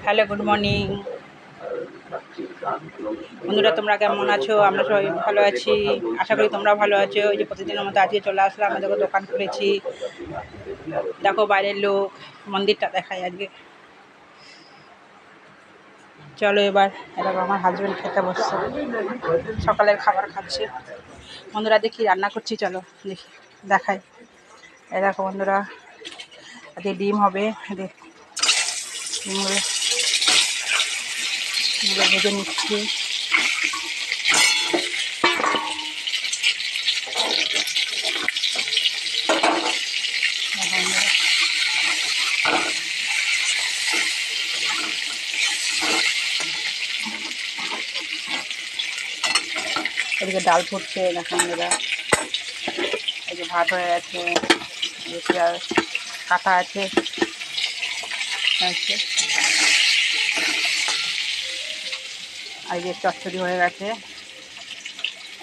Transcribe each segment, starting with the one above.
Hello, good morning বন্ধুরা, তোমরা কেমন আছো? আমরা সবাই ভালো আছি, আশা করি তোমরা ভালো আছো। ওই যে প্রতিদিনের মতো আজকে চলে আসলাম, আমাদের দোকান খুলেছি। দেখো বাইরের লোক, মন্দিরটা দেখায় আজকে। চলো এবার এরকম আমার হাজব্যান্ড খেতে বসছে, সকালের খাবার খাচ্ছে। বন্ধুরা দেখি রান্না করছি, চলো দেখি দেখাই। এরকম বন্ধুরা আজকে ডিম হবে, ডিমগুলো ভেজে নিচ্ছি। এদিকে ডাল ফুটছে, দেখো বন্ধুরা। এই যে ভাত হয়ে গেছে, পেঁয়াজ কাটা আছে। আর এই যে চচ্চড়ি হয়ে গেছে।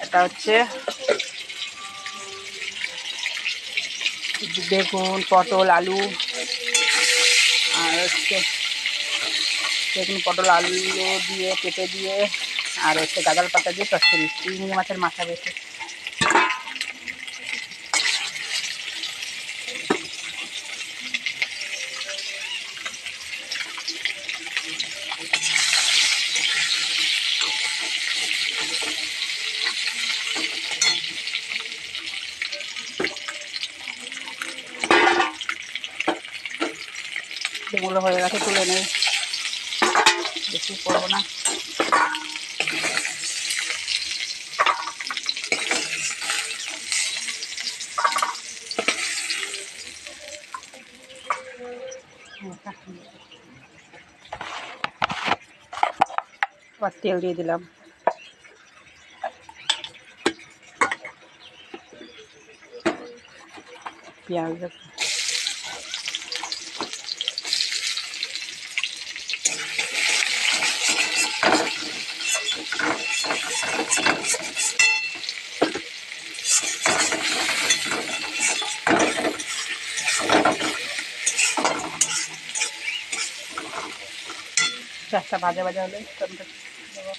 এটা হচ্ছে বেগুন, পটল, আলু, আর হচ্ছে বেগুন, পটল, আলু দিয়ে পেঁপে দিয়ে, আর হচ্ছে গাঁদাল পাতা দিয়ে চচ্চড়ি, চিংড়ি মাছের মাথা বেটে। এগুলো হয়ে গেছে, তুলে নেই, বেশি করবো না। আবার তেল দিয়ে দিলাম। পেঁয়াজ চারটা ভাজা ভাজা হলে টমেটো দেবো।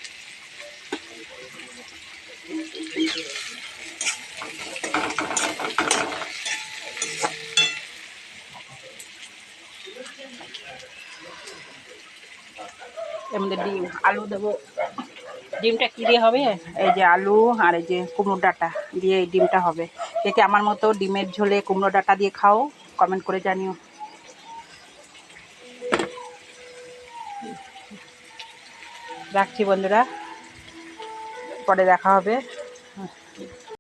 এর মধ্যে ডিম, আলু দেবো। ডিমটা কী দিয়ে হবে? এই যে আলু আর এই যে কুমড়োর ডাঁটা দিয়ে এই ডিমটা হবে। কে কে আমার মতো ডিমের ঝোলে কুমড়ো ডাঁটা দিয়ে খাও, কমেন্ট করে জানিও। রাখছি বন্ধুরা, পরে দেখা হবে।